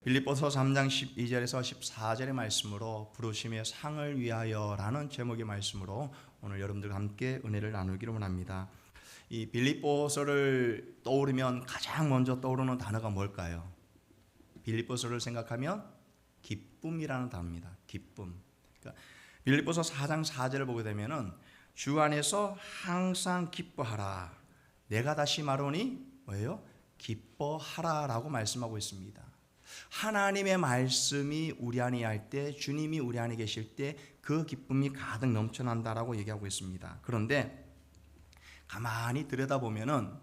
빌립보서 3장 12절에서 14절의 말씀으로 부르심의 상을 위하여라는 제목의 말씀으로 오늘 여러분들과 함께 은혜를 나누기를 원합니다. 이 빌립보서를 떠오르면 가장 먼저 떠오르는 단어가 뭘까요? 빌립보서를 생각하면 기쁨이라는 단어입니다. 기쁨. 그러니까 빌립보서 4장 4절을 보게 되면은 주 안에서 항상 기뻐하라. 내가 다시 말하노니 뭐예요? 기뻐하라라고 말씀하고 있습니다. 하나님의 말씀이 우리 안에 할 때, 주님이 우리 안에 계실 때 그 기쁨이 가득 넘쳐난다라고 얘기하고 있습니다. 그런데 가만히 들여다보면은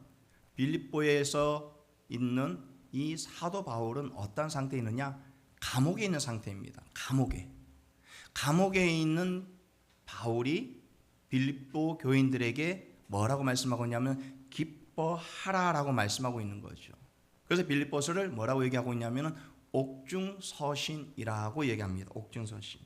빌립보에서 있는 이 사도 바울은 어떤 상태에 있느냐? 감옥에 있는 상태입니다. 감옥에 있는 바울이 빌립보 교인들에게 뭐라고 말씀하고 있냐면 기뻐하라라고 말씀하고 있는 거죠. 그래서 빌립보서를 뭐라고 얘기하고 있냐면 옥중서신이라고 얘기합니다. 옥중서신.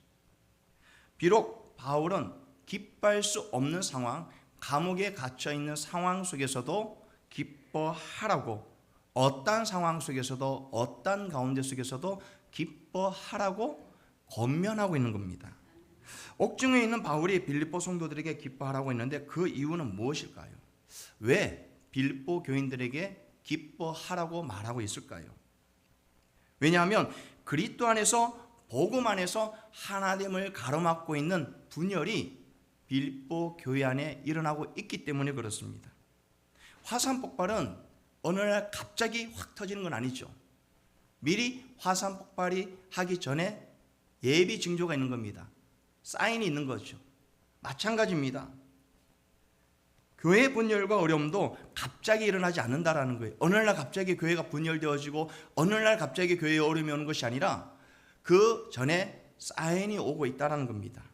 비록 바울은 기뻐할 수 없는 상황, 감옥에 갇혀 있는 상황 속에서도 기뻐하라고, 어떤 상황 속에서도 어떤 가운데 속에서도 기뻐하라고 권면하고 있는 겁니다. 옥중에 있는 바울이 빌립보 성도들에게 기뻐하라고 했는데 그 이유는 무엇일까요? 왜 빌립보 교인들에게 기뻐하라고 말하고 있을까요? 왜냐하면 그리스도 안에서 복음 안에서 하나됨을 가로막고 있는 분열이 빌립보 교회 안에 일어나고 있기 때문에 그렇습니다. 화산 폭발은 어느 날 갑자기 확 터지는 건 아니죠. 미리 화산 폭발이 하기 전에 예비 징조가 있는 겁니다. 사인이 있는 거죠. 마찬가지입니다. 교회 분열과 어려움도 갑자기 일어나지 않는다라는 거예요. 어느 날 갑자기 교회가 분열되어지고 어느 날 갑자기 교회에 어려움이 오는 것이 아니라 그 전에 사인이 오고 있다는 겁니다.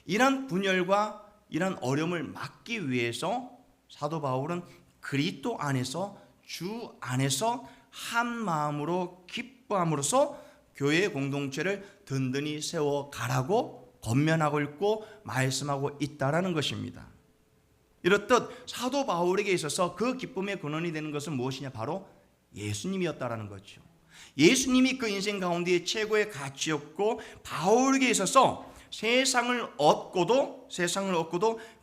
이런 분열과 이런 어려움을 막기 위해서 사도 바울은 그리스도 안에서 주 안에서 한 마음으로 기뻐함으로써 교회의 공동체를 든든히 세워가라고 권면하고 있고 말씀하고 있다는 것입니다. 이렇듯 사도 바울에게 있어서 그 기쁨의 근원이 되는 것은 무엇이냐? 바로 예수님이었다라는 거죠. 예수님이 그 인생 가운데 최고의 가치였고 바울에게 있어서 세상을 얻고도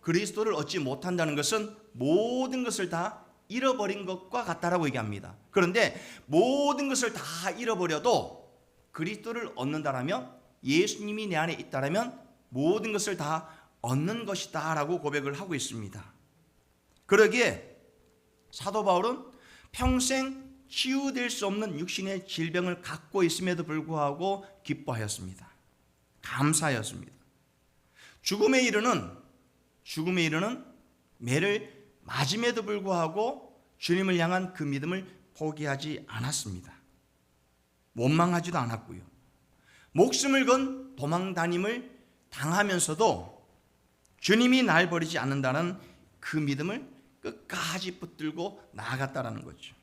그리스도를 얻지 못한다는 것은 모든 것을 다 잃어버린 것과 같다라고 얘기합니다. 그런데 모든 것을 다 잃어버려도 그리스도를 얻는다라면, 예수님이 내 안에 있다라면 모든 것을 다 얻는 것이다 라고 고백을 하고 있습니다. 그러기에 사도 바울은 평생 치유될 수 없는 육신의 질병을 갖고 있음에도 불구하고 기뻐하였습니다. 감사하였습니다. 죽음에 이르는 매를 맞음에도 불구하고 주님을 향한 그 믿음을 포기하지 않았습니다. 원망하지도 않았고요. 목숨을 건 도망 다님을 당하면서도 주님이 날 버리지 않는다는 그 믿음을 끝까지 붙들고 나아갔다는 거죠.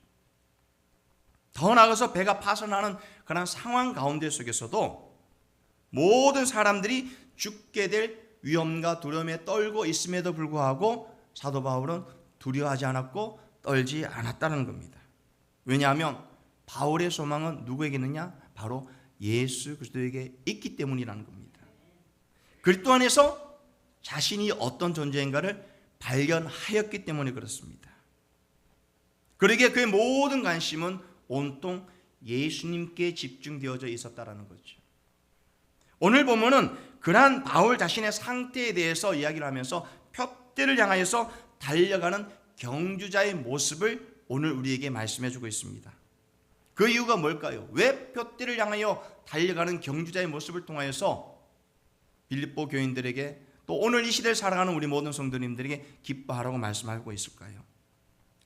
더 나아가서 배가 파손하는 그런 상황 가운데 속에서도 모든 사람들이 죽게 될 위험과 두려움에 떨고 있음에도 불구하고 사도 바울은 두려워하지 않았고 떨지 않았다는 겁니다. 왜냐하면 바울의 소망은 누구에게 있느냐? 바로 예수 그리스도에게 있기 때문이라는 겁니다. 그리스도 안에서 자신이 어떤 존재인가를 발견하였기 때문에 그렇습니다. 그러기에 그의 모든 관심은 온통 예수님께 집중되어져 있었다라는 거죠. 오늘 보면은 그러한 바울 자신의 상태에 대해서 이야기를 하면서 표대를 향하여서 달려가는 경주자의 모습을 오늘 우리에게 말씀해 주고 있습니다. 그 이유가 뭘까요? 왜 표대를 향하여 달려가는 경주자의 모습을 통하여서 빌립보 교인들에게 또 오늘 이 시대를 살아가는 우리 모든 성도님들에게 기뻐하라고 말씀하고 있을까요?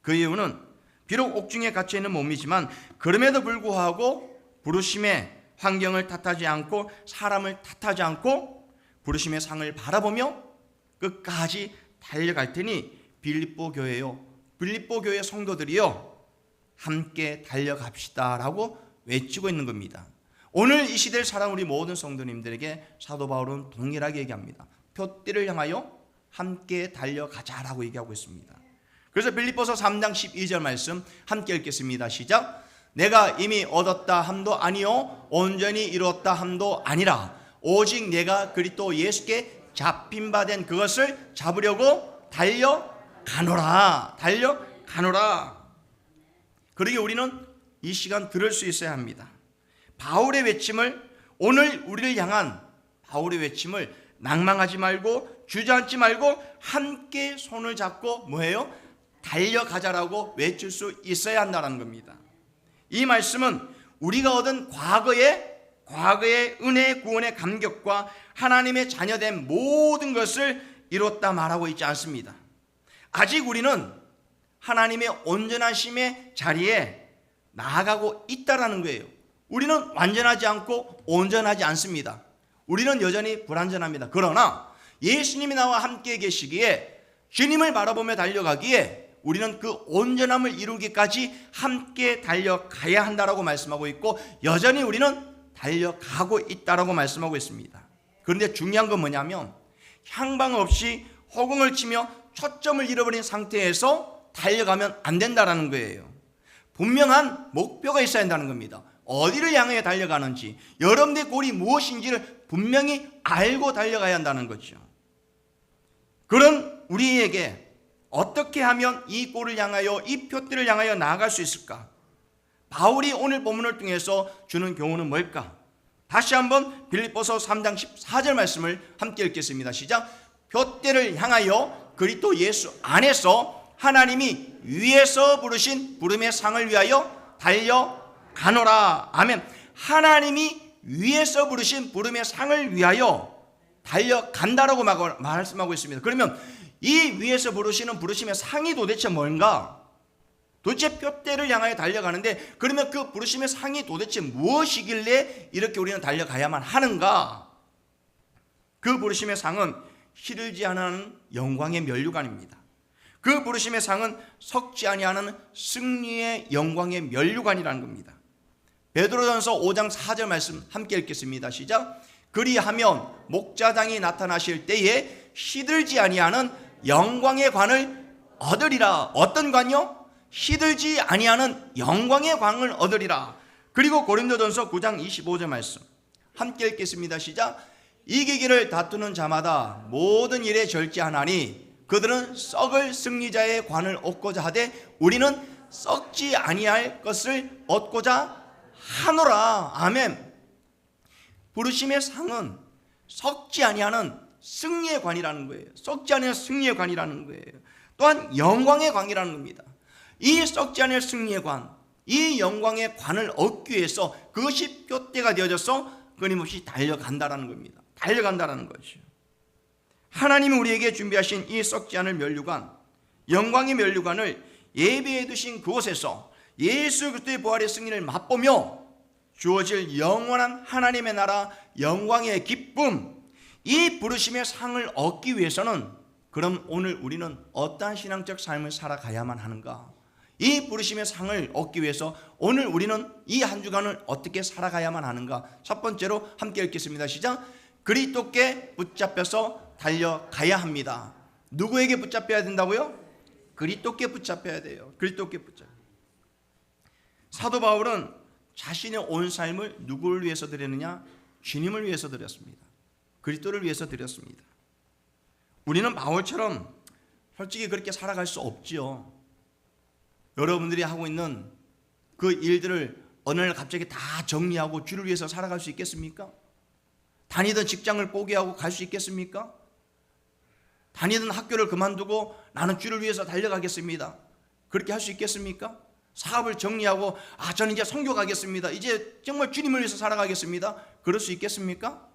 그 이유는 비록 옥중에 갇혀 있는 몸이지만 그럼에도 불구하고 부르심의 환경을 탓하지 않고 사람을 탓하지 않고 부르심의 상을 바라보며 끝까지 달려갈 테니 빌립보 교회 성도들이요 함께 달려갑시다 라고 외치고 있는 겁니다. 오늘 이 시대를 살아가는 우리 모든 성도님들에게 사도 바울은 동일하게 얘기합니다. 표대를 향하여 함께 달려가자라고 얘기하고 있습니다. 그래서 빌립보서 3장 12절 말씀 함께 읽겠습니다. 시작. 내가 이미 얻었다 함도 아니요 온전히 이루었다 함도 아니라 오직 내가 그리스도 예수께 잡힌 바 된 그것을 잡으려고 달려가노라. 그러기에 우리는 이 시간 들을 수 있어야 합니다. 바울의 외침을, 오늘 우리를 향한 바울의 외침을 낭망하지 말고 주저앉지 말고 함께 손을 잡고 뭐예요? 달려가자라고 외칠 수 있어야 한다는 겁니다. 이 말씀은 우리가 얻은 과거의 은혜의 구원의 감격과 하나님의 자녀된 모든 것을 이뤘다 말하고 있지 않습니다. 아직 우리는 하나님의 온전하심의 자리에 나아가고 있다라는 거예요. 우리는 완전하지 않고 온전하지 않습니다. 우리는 여전히 불완전합니다. 그러나 예수님이 나와 함께 계시기에, 주님을 바라보며 달려가기에 우리는 그 온전함을 이루기까지 함께 달려가야 한다라고 말씀하고 있고, 여전히 우리는 달려가고 있다라고 말씀하고 있습니다. 그런데 중요한 건 뭐냐면, 향방 없이 허공을 치며 초점을 잃어버린 상태에서 달려가면 안 된다라는 거예요. 분명한 목표가 있어야 한다는 겁니다. 어디를 향해 달려가는지, 여러분의 골이 무엇인지를 분명히 알고 달려가야 한다는 거죠. 그런 우리에게 어떻게 하면 이 골을 향하여, 이 표대를 향하여 나아갈 수 있을까? 바울이 오늘 본문을 통해서 주는 교훈은 뭘까? 다시 한번 빌립보서 3장 14절 말씀을 함께 읽겠습니다. 시작. 표대를 향하여 그리스도 예수 안에서 하나님이 위에서 부르신 부름의 상을 위하여 달려가노라. 아멘. 하나님이 위에서 부르신 부름의 상을 위하여 달려간다라고 말씀하고 있습니다. 그러면 이 위에서 부르시는 부르심의 상이 도대체 뭔가? 도대체 표대를 향하여 달려가는데, 그러면 그 부르심의 상이 도대체 무엇이길래 이렇게 우리는 달려가야만 하는가? 그 부르심의 상은 시들지 않은 영광의 면류관입니다. 그 부르심의 상은 썩지 아니하는 승리의 영광의 면류관이라는 겁니다. 베드로전서 5장 4절 말씀 함께 읽겠습니다. 시작. 그리하면 목자장이 나타나실 때에 시들지 아니하는 영광의 관을 얻으리라. 어떤 관요? 시들지 아니하는 영광의 광을 얻으리라. 그리고 고린도전서 9장 25절 말씀 함께 읽겠습니다. 시작. 이기기를 다투는 자마다 모든 일에 절제하나니 그들은 썩을 승리자의 관을 얻고자 하되 우리는 썩지 아니할 것을 얻고자 하노라. 아멘. 부르심의 상은 썩지 아니하는 승리의 관이라는 거예요. 썩지 아니하는 승리의 관이라는 거예요. 또한 영광의 관이라는 겁니다. 이 썩지 않을 승리의 관, 이 영광의 관을 얻기 위해서 그것이 표대가 되어져서 끊임없이 달려간다라는 겁니다. 달려간다라는 거죠. 하나님이 우리에게 준비하신 이 썩지 않을 면류관, 영광의 면류관을 예비해 두신 그곳에서 예수 그리스도의 부활의 승리를 맛보며 주어질 영원한 하나님의 나라 영광의 기쁨, 이 부르심의 상을 얻기 위해서는 그럼 오늘 우리는 어떠한 신앙적 삶을 살아가야만 하는가? 이 부르심의 상을 얻기 위해서 오늘 우리는 이 한 주간을 어떻게 살아가야만 하는가? 첫 번째로 함께 읽겠습니다. 시작. 그리스도께 붙잡혀서 달려가야 합니다. 누구에게 붙잡혀야 된다고요? 그리스도께 붙잡혀야 돼요. 그리스도께 붙잡. 사도 바울은 자신의 온 삶을 누구를 위해서 드렸느냐? 주님을 위해서 드렸습니다. 그리스도를 위해서 드렸습니다. 우리는 바울처럼 솔직히 그렇게 살아갈 수 없지요. 여러분들이 하고 있는 그 일들을 어느 날 갑자기 다 정리하고 주를 위해서 살아갈 수 있겠습니까? 다니던 직장을 포기하고 갈 수 있겠습니까? 다니던 학교를 그만두고 나는 주를 위해서 달려가겠습니다. 그렇게 할 수 있겠습니까? 사업을 정리하고 저는 이제 선교 가겠습니다. 이제 정말 주님을 위해서 살아가겠습니다. 그럴 수 있겠습니까?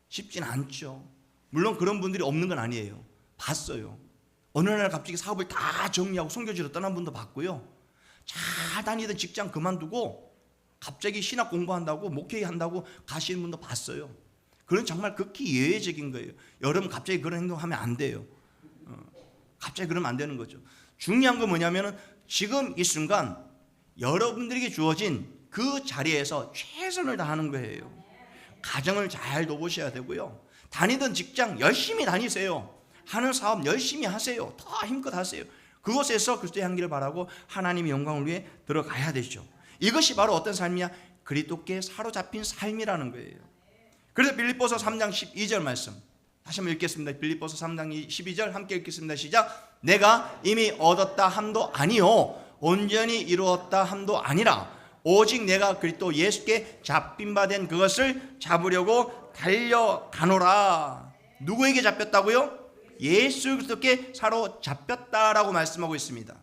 쉽진 않죠. 물론 그런 분들이 없는 건 아니에요. 봤어요. 어느 날 갑자기 사업을 다 정리하고 선교지로 떠난 분도 봤고요. 잘 다니던 직장 그만두고 갑자기 신학 공부한다고 목회한다고 가시는 분도 봤어요. 그건 정말 극히 예외적인 거예요. 여러분 갑자기 그런 행동하면 안 돼요. 갑자기 그러면 안 되는 거죠. 중요한 건 뭐냐면은 지금 이 순간 여러분들에게 주어진 그 자리에서 최선을 다하는 거예요. 가정을 잘 돌보셔야 되고요. 다니던 직장 열심히 다니세요. 하는 사업 열심히 하세요. 더 힘껏 하세요. 그곳에서 그리스도의 향기를 바라고 하나님의 영광을 위해 들어가야 되죠. 이것이 바로 어떤 삶이야? 그리스도께 사로잡힌 삶이라는 거예요. 그래서 빌립보서 3장 12절 말씀 다시 한번 읽겠습니다. 빌립보서 3장 12절 함께 읽겠습니다. 시작. 내가 이미 얻었다 함도 아니요 온전히 이루었다 함도 아니라 오직 내가 그리스도 예수께 잡힌 바 된 그것을 잡으려고 달려가노라. 누구에게 잡혔다고요? 예수 그리스도께 사로잡혔다라고 말씀하고 있습니다.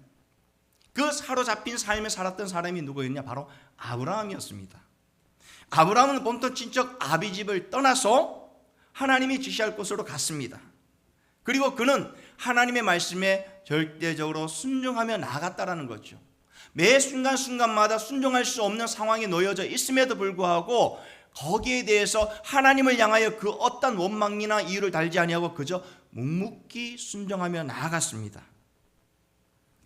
그 사로잡힌 삶에 살았던 사람이 누구였냐? 바로 아브라함이었습니다. 아브라함은 본토 친척 아비집을 떠나서 하나님이 지시할 곳으로 갔습니다. 그리고 그는 하나님의 말씀에 절대적으로 순종하며 나아갔다라는 거죠. 매 순간순간마다 순종할 수 없는 상황에 놓여져 있음에도 불구하고 거기에 대해서 하나님을 향하여 그 어떤 원망이나 이유를 달지 아니하고 그저 묵묵히 순종하며 나아갔습니다.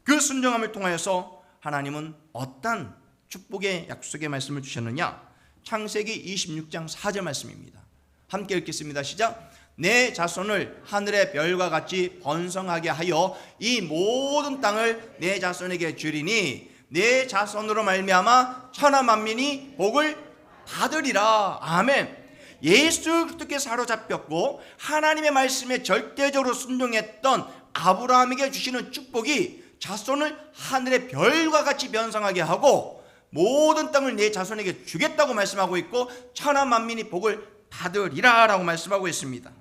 그 순종함을 통하여서 하나님은 어떤 축복의 약속의 말씀을 주셨느냐? 창세기 26장 4절 말씀입니다. 함께 읽겠습니다. 시작. 내 자손을 하늘의 별과 같이 번성하게 하여 이 모든 땅을 내 자손에게 주리니 내 자손으로 말미암아 천하 만민이 복을 받으리라. 아멘. 예수 그리스도께 사로잡혔고 하나님의 말씀에 절대적으로 순종했던 아브라함에게 주시는 축복이 자손을 하늘의 별과 같이 변성하게 하고 모든 땅을 내 자손에게 주겠다고 말씀하고 있고 천하 만민이 복을 받으리라 라고 말씀하고 있습니다.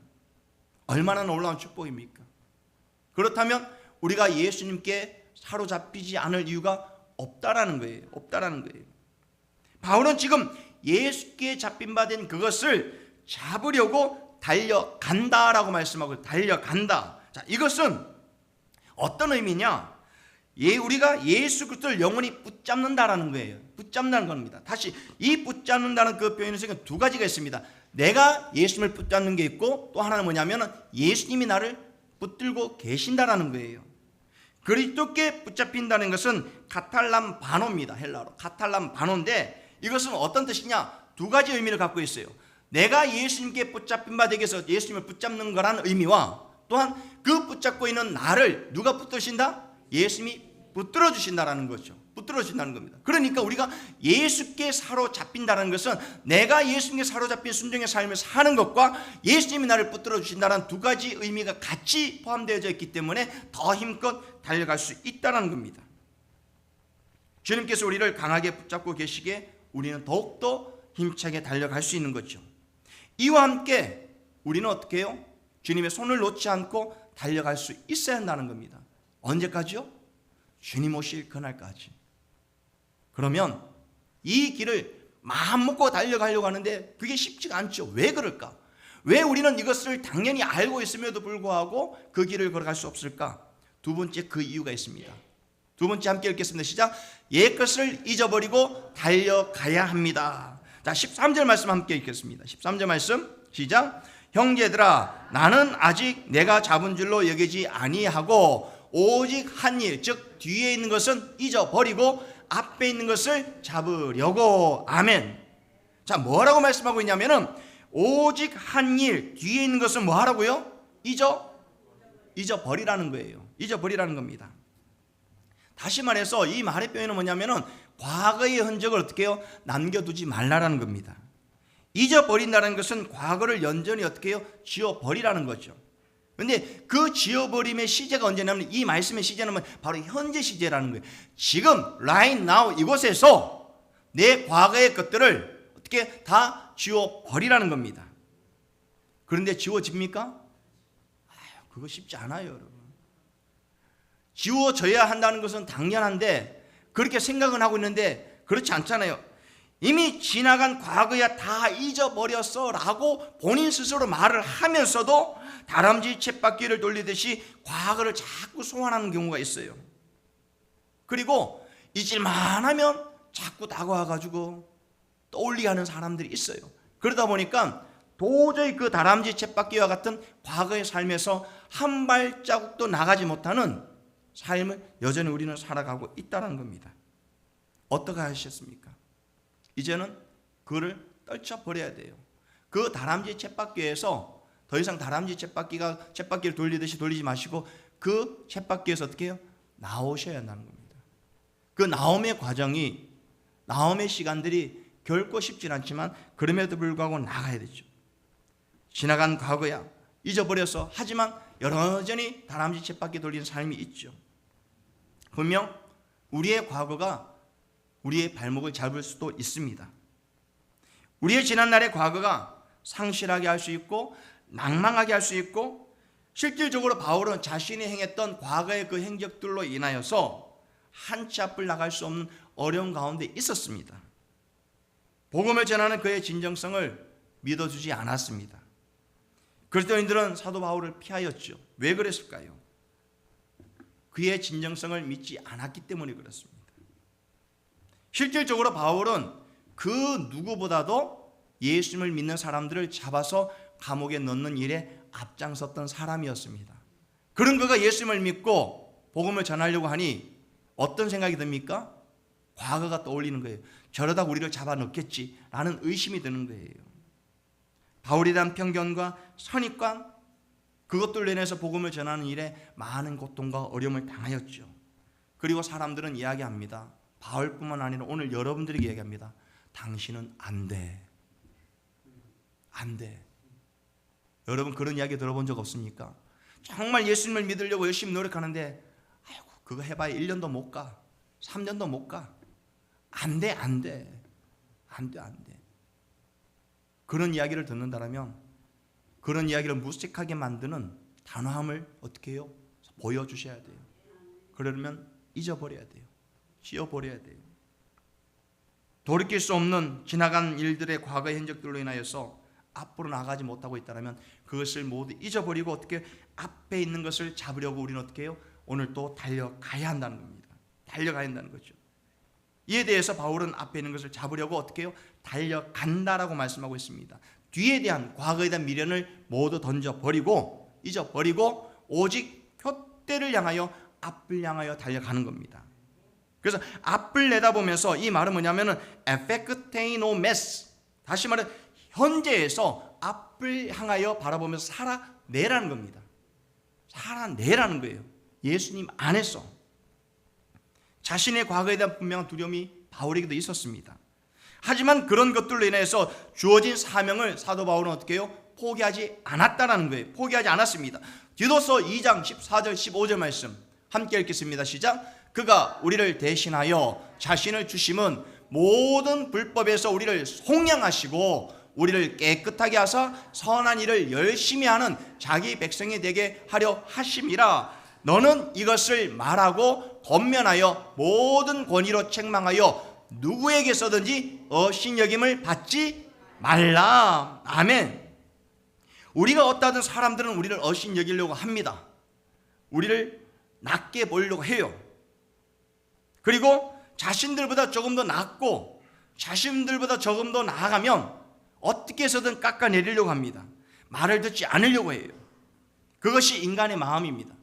얼마나 놀라운 축복입니까? 그렇다면 우리가 예수님께 사로잡히지 않을 이유가 없다라는 거예요. 없다라는 거예요. 바울은 지금 예수께 잡힌 바 된 그것을 잡으려고 달려간다라고 말씀하고 달려간다. 자, 이것은 어떤 의미냐? 우리가 예수 그리스도를 영원히 붙잡는다라는 거예요. 붙잡는다는 겁니다. 다시 이 붙잡는다는 그 표현에서 두 가지가 있습니다. 내가 예수님을 붙잡는 게 있고 또 하나는 뭐냐면 예수님이 나를 붙들고 계신다라는 거예요. 그리스도께 붙잡힌다는 것은 카탈람 바노입니다. 헬라어로 카탈람 바노인데 이것은 어떤 뜻이냐? 두 가지 의미를 갖고 있어요. 내가 예수님께 붙잡힌 바 되기 위해서 예수님을 붙잡는 거라는 의미와 또한 그 붙잡고 있는 나를 누가 붙드신다? 예수님이 붙들어 주신다라는 거죠. 붙들어 주신다는 겁니다. 그러니까 우리가 예수께 사로잡힌다는 것은 내가 예수님께 사로잡힌 순종의 삶을 사는 것과 예수님이 나를 붙들어 주신다는 두 가지 의미가 같이 포함되어 있기 때문에 더 힘껏 달려갈 수 있다는 겁니다. 주님께서 우리를 강하게 붙잡고 계시기에 우리는 더욱더 힘차게 달려갈 수 있는 거죠. 이와 함께 우리는 어떻게 해요? 주님의 손을 놓지 않고 달려갈 수 있어야 한다는 겁니다. 언제까지요? 주님 오실 그날까지. 그러면 이 길을 마음 먹고 달려가려고 하는데 그게 쉽지가 않죠. 왜 그럴까? 왜 우리는 이것을 당연히 알고 있음에도 불구하고 그 길을 걸어갈 수 없을까? 두 번째 그 이유가 있습니다. 두 번째 함께 읽겠습니다. 시작. 옛것을 잊어버리고 달려가야 합니다. 자, 13절 말씀 함께 읽겠습니다. 13절 말씀 시작. 형제들아 나는 아직 내가 잡은 줄로 여기지 아니하고 오직 한 일, 즉 뒤에 있는 것은 잊어버리고 앞에 있는 것을 잡으려고. 아멘. 자, 뭐라고 말씀하고 있냐면은 오직 한 일, 뒤에 있는 것은 뭐 하라고요? 잊어버리라는 거예요. 잊어버리라는 겁니다. 다시 말해서 이 말의 표현은 뭐냐면은 과거의 흔적을 어떻게 해요? 남겨두지 말라라는 겁니다. 잊어버린다는 것은 과거를 연전히 어떻게 해요? 지워버리라는 거죠. 그런데 그 지워버림의 시제가 언제냐면 이 말씀의 시제는 바로 현재 시제라는 거예요. 지금 right now 이곳에서 내 과거의 것들을 어떻게 다 지워버리라는 겁니다. 그런데 지워집니까? 그거 쉽지 않아요, 여러분. 지워져야 한다는 것은 당연한데 그렇게 생각은 하고 있는데 그렇지 않잖아요. 이미 지나간 과거야 다 잊어버렸어 라고 본인 스스로 말을 하면서도 다람쥐 쳇바퀴를 돌리듯이 과거를 자꾸 소환하는 경우가 있어요. 그리고 잊을만 하면 자꾸 다가와가지고 떠올리게 하는 사람들이 있어요. 그러다 보니까 도저히 그 다람쥐 쳇바퀴와 같은 과거의 삶에서 한 발자국도 나가지 못하는 삶을 여전히 우리는 살아가고 있다는 겁니다. 어떻게 하셨습니까? 이제는 그를 떨쳐버려야 돼요. 그 다람쥐 쳇바퀴에서 더 이상 다람쥐 쳇바퀴를 돌리듯이 돌리지 마시고 그 쳇바퀴에서 어떻게 해요? 나오셔야 한다는 겁니다. 그 나옴의 과정이 나옴의 시간들이 결코 쉽진 않지만 그럼에도 불구하고 나가야 되죠. 지나간 과거야 잊어버려서 하지만 여전히 다람쥐 쳇바퀴 돌리는 삶이 있죠. 분명 우리의 과거가 우리의 발목을 잡을 수도 있습니다. 우리의 지난날의 과거가 상실하게 할 수 있고 낭망하게 할 수 있고, 실질적으로 바울은 자신이 행했던 과거의 그 행적들로 인하여서 한 치 앞을 나갈 수 없는 어려운 가운데 있었습니다. 복음을 전하는 그의 진정성을 믿어주지 않았습니다. 그리스도인들은 사도 바울을 피하였죠. 왜 그랬을까요? 그의 진정성을 믿지 않았기 때문에 그렇습니다. 실질적으로 바울은 그 누구보다도 예수님을 믿는 사람들을 잡아서 감옥에 넣는 일에 앞장섰던 사람이었습니다. 그런 그가 예수님을 믿고 복음을 전하려고 하니 어떤 생각이 듭니까? 과거가 떠올리는 거예요. 저러다 우리를 잡아넣겠지라는 의심이 드는 거예요. 바울에 대한 편견과 선입관, 그것들로 인해서 복음을 전하는 일에 많은 고통과 어려움을 당하였죠. 그리고 사람들은 이야기합니다. 바울뿐만 아니라 오늘 여러분들에게 얘기합니다. 당신은 안 돼. 안 돼. 여러분 그런 이야기 들어본 적 없습니까? 정말 예수님을 믿으려고 열심히 노력하는데 아이고 그거 해봐야 1년도 못 가. 3년도 못 가. 안 돼, 안 돼. 안 돼, 안 돼. 그런 이야기를 듣는다면 그런 이야기를 무색하게 만드는 단호함을 어떻게 해요? 보여주셔야 돼요. 그러면 잊어버려야 돼요. 지워버려야 돼요. 돌이킬 수 없는 지나간 일들의 과거의 흔적들로 인하여서 앞으로 나가지 못하고 있다면 그것을 모두 잊어버리고 어떻게 앞에 있는 것을 잡으려고 우리는 어떻게 해요? 오늘 또 달려가야 한다는 겁니다. 달려가야 한다는 거죠. 이에 대해서 바울은 앞에 있는 것을 잡으려고 어떻게 해요? 달려간다라고 말씀하고 있습니다. 뒤에 대한 과거에 대한 미련을 모두 던져버리고 잊어버리고 오직 표대를 향하여 앞을 향하여 달려가는 겁니다. 그래서 앞을 내다보면서 이 말은 뭐냐면은 에펙테이노메스, 다시 말해 현재에서 앞을 향하여 바라보면서 살아내라는 겁니다. 살아내라는 거예요. 예수님 안에서. 자신의 과거에 대한 분명한 두려움이 바울에게도 있었습니다. 하지만 그런 것들로 인해서 주어진 사명을 사도 바울은 어떻게 해요? 포기하지 않았다는 거예요. 포기하지 않았습니다. 디도서 2장 14절 15절 말씀 함께 읽겠습니다. 시작. 그가 우리를 대신하여 자신을 주심은 모든 불법에서 우리를 속량하시고 우리를 깨끗하게 하사 선한 일을 열심히 하는 자기 백성이 되게 하려 하심이라. 너는 이것을 말하고 권면하여 모든 권위로 책망하여 누구에게서든지 업신여김을 받지 말라. 아멘. 우리가 어떠하든 사람들은 우리를 업신여기려고 합니다. 우리를 낮게 보려고 해요. 그리고 자신들보다 조금 더 낫고 자신들보다 조금 더 나아가면 어떻게 해서든 깎아내리려고 합니다. 말을 듣지 않으려고 해요. 그것이 인간의 마음입니다.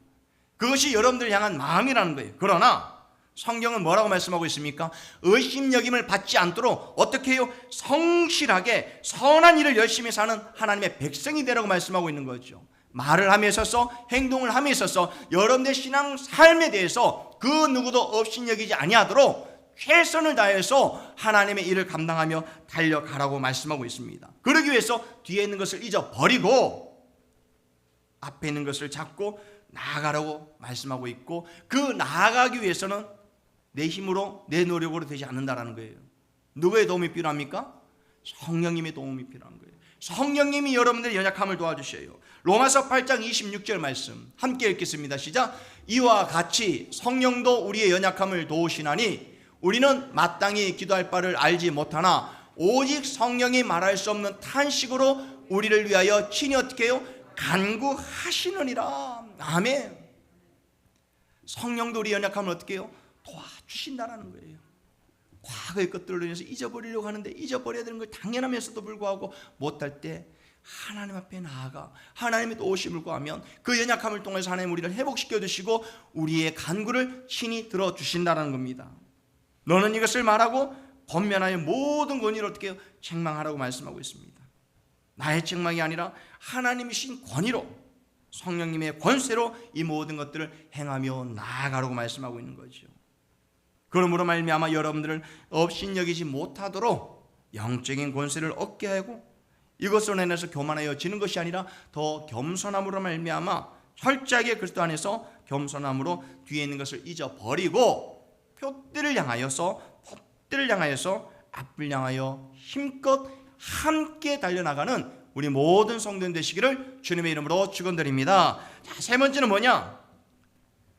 그것이 여러분들 향한 마음이라는 거예요. 그러나 성경은 뭐라고 말씀하고 있습니까? 의심여김을 받지 않도록 어떻게 해요? 성실하게 선한 일을 열심히 사는 하나님의 백성이 되라고 말씀하고 있는 거죠. 말을 함에 있어서 행동을 함에 있어서 여러분의 신앙 삶에 대해서 그 누구도 업신여기지 아니하도록 최선을 다해서 하나님의 일을 감당하며 달려가라고 말씀하고 있습니다. 그러기 위해서 뒤에 있는 것을 잊어버리고 앞에 있는 것을 잡고 나아가라고 말씀하고 있고, 그 나아가기 위해서는 내 힘으로 내 노력으로 되지 않는다라는 거예요. 누구의 도움이 필요합니까? 성령님의 도움이 필요한 거예요. 성령님이 여러분들의 연약함을 도와주셔요. 로마서 8장 26절 말씀 함께 읽겠습니다. 시작. 이와 같이 성령도 우리의 연약함을 도우시나니 우리는 마땅히 기도할 바를 알지 못하나 오직 성령이 말할 수 없는 탄식으로 우리를 위하여 친히 어떻게 해요? 간구하시느니라. 아멘. 성령도 우리 연약함을 어떻게 해요? 도와주신다라는 거예요. 과거의 것들로 인해서 잊어버리려고 하는데 잊어버려야 되는 걸 당연하면서도 불구하고 못할 때 하나님 앞에 나아가 하나님의 도우심을 구하면 그 연약함을 통해서 하나님 우리를 회복시켜 주시고 우리의 간구를 친히 들어주신다는 겁니다. 너는 이것을 말하고 권면하여 모든 권위를 어떻게 해요? 책망하라고 말씀하고 있습니다. 나의 책망이 아니라 하나님이신 권위로 성령님의 권세로 이 모든 것들을 행하며 나아가라고 말씀하고 있는 거죠. 그러므로 말미암아 여러분들을 업신여기지 못하도록 영적인 권세를 얻게 하고 이것으로 인해서 교만하여 지는 것이 아니라 더 겸손함으로 말미암아 철저하게 그리스도 안에서 겸손함으로 뒤에 있는 것을 잊어버리고 표대를 향하여서 앞을 향하여 힘껏 함께 달려나가는 우리 모든 성도님 되시기를 주님의 이름으로 축원드립니다. 자, 세 번째는 뭐냐?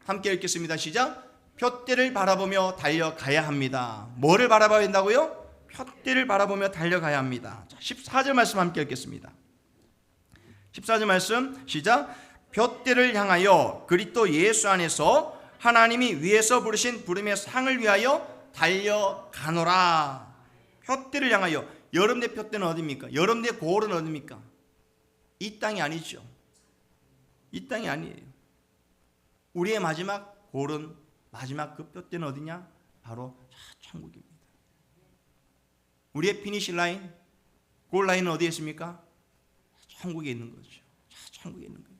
함께 읽겠습니다. 시작. 표대를 바라보며 달려가야 합니다. 뭐를 바라봐야 된다고요? 표대를 바라보며 달려가야 합니다. 자, 14절 말씀 함께 읽겠습니다. 14절 말씀 시작. 표대를 향하여 그리스도 예수 안에서 하나님이 위에서 부르신 부름의 상을 위하여 달려가노라. 표대를 향하여. 여러분의 표대는 어디입니까? 여러분의 골은 어디입니까? 이 땅이 아니죠. 이 땅이 아니에요. 우리의 마지막 골은, 마지막 그 표대는 어디냐? 바로 천국입니다. 우리의 피니시 라인, 골 라인은 어디에 있습니까? 천국에 있는 거죠. 천국에 있는 거예요.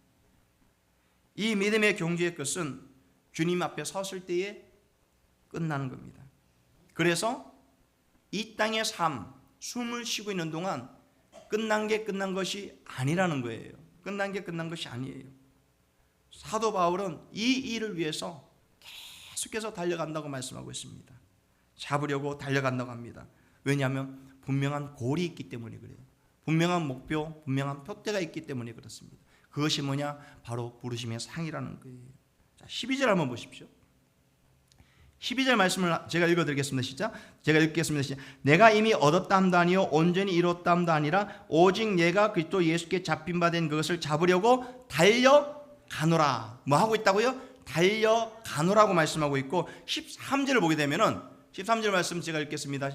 이 믿음의 경주의 끝은 주님 앞에 섰을 때에 끝나는 겁니다. 그래서 이 땅의 삶, 숨을 쉬고 있는 동안 끝난 게 끝난 것이 아니라는 거예요. 끝난 게 끝난 것이 아니에요. 사도 바울은 이 일을 위해서 계속해서 달려간다고 말씀하고 있습니다. 잡으려고 달려간다고 합니다. 왜냐하면 분명한 골이 있기 때문에 그래요. 분명한 목표, 분명한 표대가 있기 때문에 그렇습니다. 그것이 뭐냐? 바로 부르심의 상이라는 거예요. 자, 12절 한번 보십시오. 12절 말씀을 제가 읽어드리겠습니다. 시작. 제가 읽겠습니다. 시작. 내가 이미 얻었담도 아니요 온전히 이뤘담도 아니라 오직 내가 그리스도 예수께 잡힌 바 된 그것을 잡으려고 달려가노라. 뭐 하고 있다고요? 달려가노라고 말씀하고 있고 13절을 보게 되면은 13절 말씀 제가 읽겠습니다.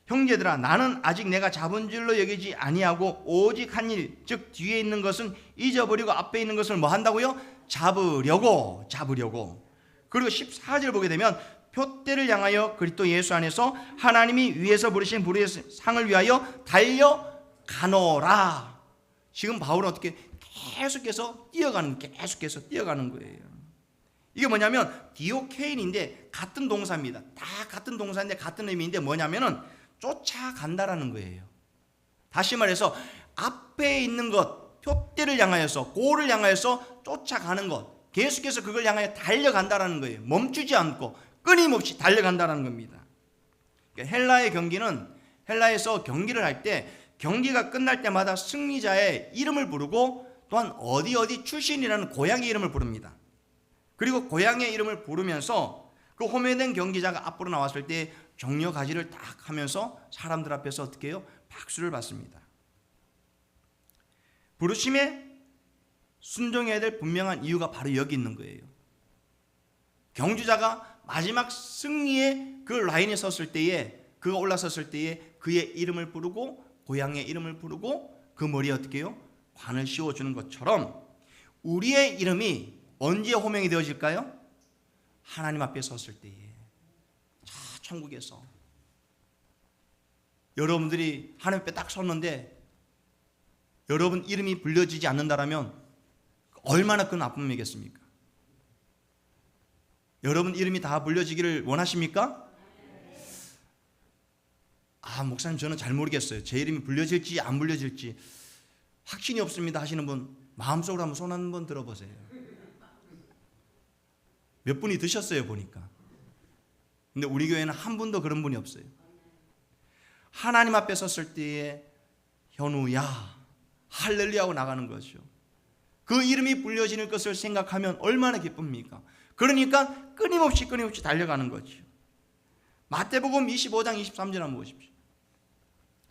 형제들아 나는 아직 내가 잡은 줄로 여기지 아니하고 오직 한 일 즉 뒤에 있는 것은 잊어버리고 앞에 있는 것을 뭐 한다고요? 잡으려고. 그리고 14절 보게 되면 표대를 향하여 그리스도 예수 안에서 하나님이 위에서 부르신 부르의 상을 위하여 달려가노라. 지금 바울은 어떻게 계속해서 뛰어가는 거예요. 이게 뭐냐면 디오케인인데 같은 동사입니다. 다 같은 동사인데 같은 의미인데 뭐냐면은 쫓아간다라는 거예요. 다시 말해서 앞에 있는 것, 표대를 향하여서, 골을 향하여서 쫓아가는 것, 계속해서 그걸 향하여 달려간다라는 거예요. 멈추지 않고 끊임없이 달려간다라는 겁니다. 헬라의 경기는 헬라에서 경기를 할 때 경기가 끝날 때마다 승리자의 이름을 부르고 또한 어디 출신이라는 고향의 이름을 부릅니다. 그리고 고향의 이름을 부르면서 그 호명된 경기자가 앞으로 나왔을 때 격려 가지를 딱 하면서 사람들 앞에서 어떻게 해요? 박수를 받습니다. 부르심에 순종해야 될 분명한 이유가 바로 여기 있는 거예요. 경주자가 마지막 승리의 그 라인에 섰을 때에, 그가 올라섰을 때에 그의 이름을 부르고 고향의 이름을 부르고 그 머리에 어떻게 해요? 관을 씌워주는 것처럼 우리의 이름이 언제 호명이 되어질까요? 하나님 앞에 섰을 때에. 천국에서 여러분들이 하나님 앞에 딱 섰는데 여러분 이름이 불려지지 않는다라면 얼마나 큰 아픔이겠습니까? 여러분 이름이 다 불려지기를 원하십니까? 목사님 저는 잘 모르겠어요. 제 이름이 불려질지 안 불려질지 확신이 없습니다 하시는 분 마음속으로 한번 손 한 번 들어보세요. 몇 분이 드셨어요 보니까. 근데 우리 교회는 한 분도 그런 분이 없어요. 하나님 앞에 섰을 때에 현우야 할렐루야하고 나가는 거죠. 그 이름이 불려지는 것을 생각하면 얼마나 기쁩니까? 그러니까 끊임없이 달려가는 거죠. 마태복음 25장 23절 한번 보십시오.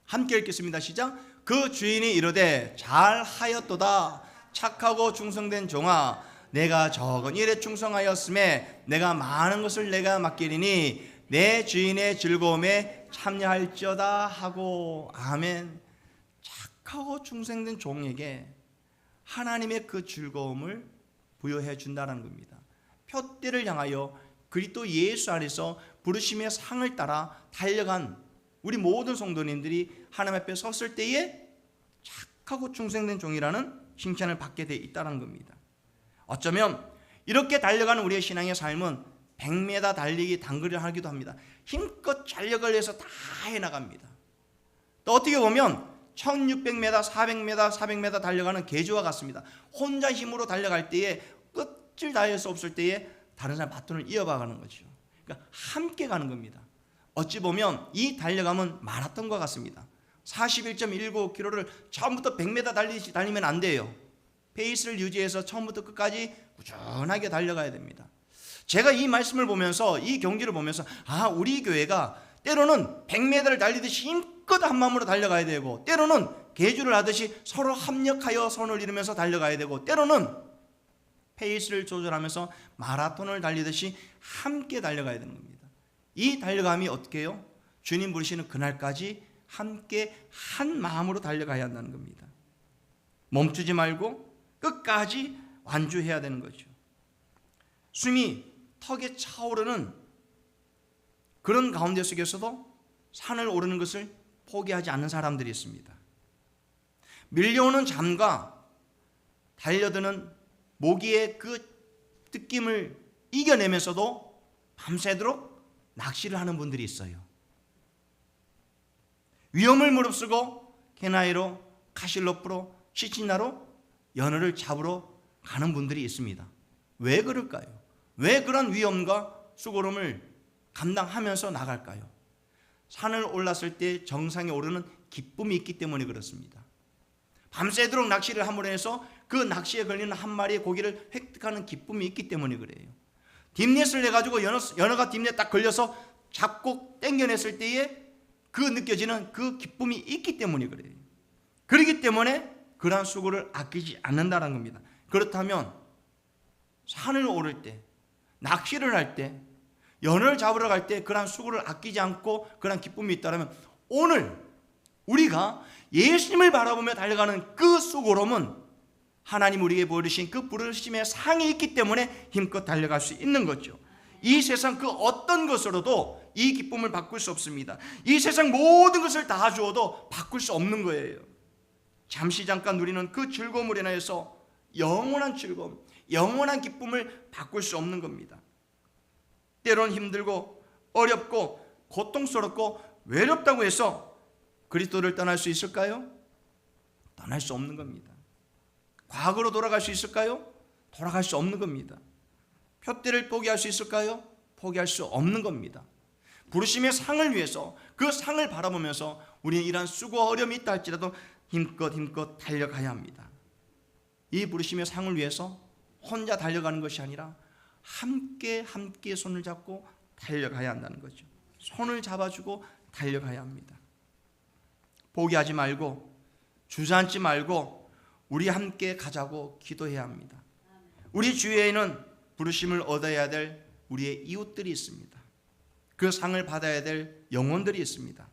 함께 읽겠습니다. 시작. 그 주인이 이르되 잘하였도다 착하고 충성된 종아 내가 적은 일에 충성하였음에 내가 많은 것을 내가 맡기리니 내 주인의 즐거움에 참여할지어다 하고. 아멘. 착하고 충성된 종에게 하나님의 그 즐거움을 부여해 준다는 겁니다. 표대를 향하여 그리스도 예수 안에서 부르심의 상을 따라 달려간 우리 모든 성도님들이 하나님 앞에 섰을 때에 착하고 충성된 종이라는 칭찬을 받게 돼 있다는 겁니다. 어쩌면 이렇게 달려가는 우리의 신앙의 삶은 100m 달리기 단거리를 하기도 합니다. 힘껏 전력을 내서 다 해나갑니다. 또 어떻게 보면 1600m, 400m, 400m 달려가는 개주와 같습니다. 혼자 힘으로 달려갈 때에 끝을 다할 수 없을 때에 다른 사람 바톤을 이어가는 거죠. 그러니까 함께 가는 겁니다. 어찌 보면 이 달려감은 마라톤과 같습니다. 41.195km를 처음부터 100m 달리면 안 돼요. 페이스를 유지해서 처음부터 끝까지 꾸준하게 달려가야 됩니다. 제가 이 말씀을 보면서, 이 경기를 보면서, 우리 교회가 때로는 100m를 달리듯이 힘껏 한 마음으로 달려가야 되고, 때로는 계주를 하듯이 서로 합력하여 선을 이루면서 달려가야 되고, 때로는 페이스를 조절하면서 마라톤을 달리듯이 함께 달려가야 되는 겁니다. 이 달려감이 어떻게 해요? 주님 부르시는 그날까지 함께 한 마음으로 달려가야 한다는 겁니다. 멈추지 말고 끝까지 완주해야 되는 거죠. 숨이 턱에 차오르는 그런 가운데 속에서도 산을 오르는 것을 포기하지 않는 사람들이 있습니다. 밀려오는 잠과 달려드는 모기의 그 느낌을 이겨내면서도 밤새도록 낚시를 하는 분들이 있어요. 위험을 무릅쓰고 캐나이로, 카실로프로, 치치나로 연어를 잡으러 가는 분들이 있습니다. 왜 그럴까요? 왜 그런 위험과 수고름을 감당하면서 나갈까요? 산을 올랐을 때 정상에 오르는 기쁨이 있기 때문에 그렇습니다. 밤새도록 낚시를 함으로 해서 그 낚시에 걸리는 한 마리의 고기를 획득하는 기쁨이 있기 때문에 그래요. 딥넷을 내가지고 연어가 딥넷 딱 걸려서 잡고 땡겨냈을 때에 그 느껴지는 그 기쁨이 있기 때문에 그래요. 그렇기 때문에 그러한 수고를 아끼지 않는다는 겁니다. 그렇다면 산을 오를 때, 낚시를 할 때, 연어를 잡으러 갈 때 그러한 수고를 아끼지 않고 그러한 기쁨이 있다면, 오늘 우리가 예수님을 바라보며 달려가는 그 수고로움은 하나님 우리에게 보여주신 그 부르심의 상이 있기 때문에 힘껏 달려갈 수 있는 거죠. 이 세상 그 어떤 것으로도 이 기쁨을 바꿀 수 없습니다. 이 세상 모든 것을 다 주어도 바꿀 수 없는 거예요. 잠시 잠깐 누리는 그 즐거움을 인하여서 영원한 즐거움, 영원한 기쁨을 바꿀 수 없는 겁니다. 때론 힘들고 어렵고 고통스럽고 외롭다고 해서 그리스도를 떠날 수 있을까요? 떠날 수 없는 겁니다. 과거로 돌아갈 수 있을까요? 돌아갈 수 없는 겁니다. 표대를 포기할 수 있을까요? 포기할 수 없는 겁니다. 부르심의 상을 위해서, 그 상을 바라보면서 우리는 이러한 수고와 어려움이 있다 할지라도 힘껏 달려가야 합니다. 이 부르심의 상을 위해서 혼자 달려가는 것이 아니라 함께 손을 잡고 달려가야 한다는 거죠. 손을 잡아주고 달려가야 합니다. 포기하지 말고 주저앉지 말고 우리 함께 가자고 기도해야 합니다. 우리 주위에는 부르심을 얻어야 될 우리의 이웃들이 있습니다. 그 상을 받아야 될 영혼들이 있습니다.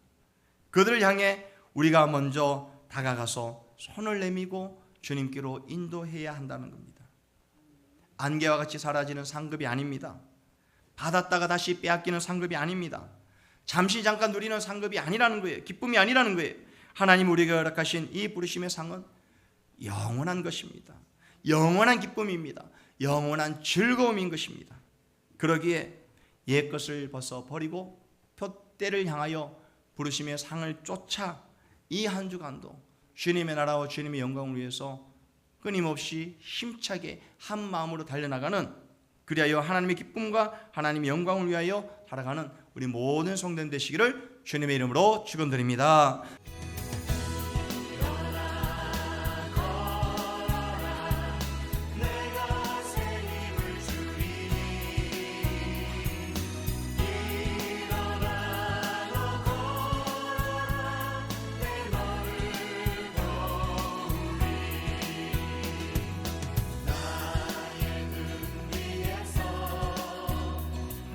그들을 향해 우리가 먼저 다가가서 손을 내밀고 주님께로 인도해야 한다는 겁니다. 안개와 같이 사라지는 상급이 아닙니다. 받았다가 다시 빼앗기는 상급이 아닙니다. 잠시 잠깐 누리는 상급이 아니라는 거예요. 기쁨이 아니라는 거예요. 하나님 우리에게 허락하신 이 부르심의 상은 영원한 것입니다. 영원한 기쁨입니다. 영원한 즐거움인 것입니다. 그러기에 옛것을 벗어 버리고 표대를 향하여 부르심의 상을 쫓아 이 한 주간도 주님의 나라와 주님의 영광을 위해서 끊임없이 힘차게 한 마음으로 달려나가는, 그리하여 하나님의 기쁨과 하나님의 영광을 위하여 살아가는 우리 모든 성도들 되시기를 주님의 이름으로 축원드립니다.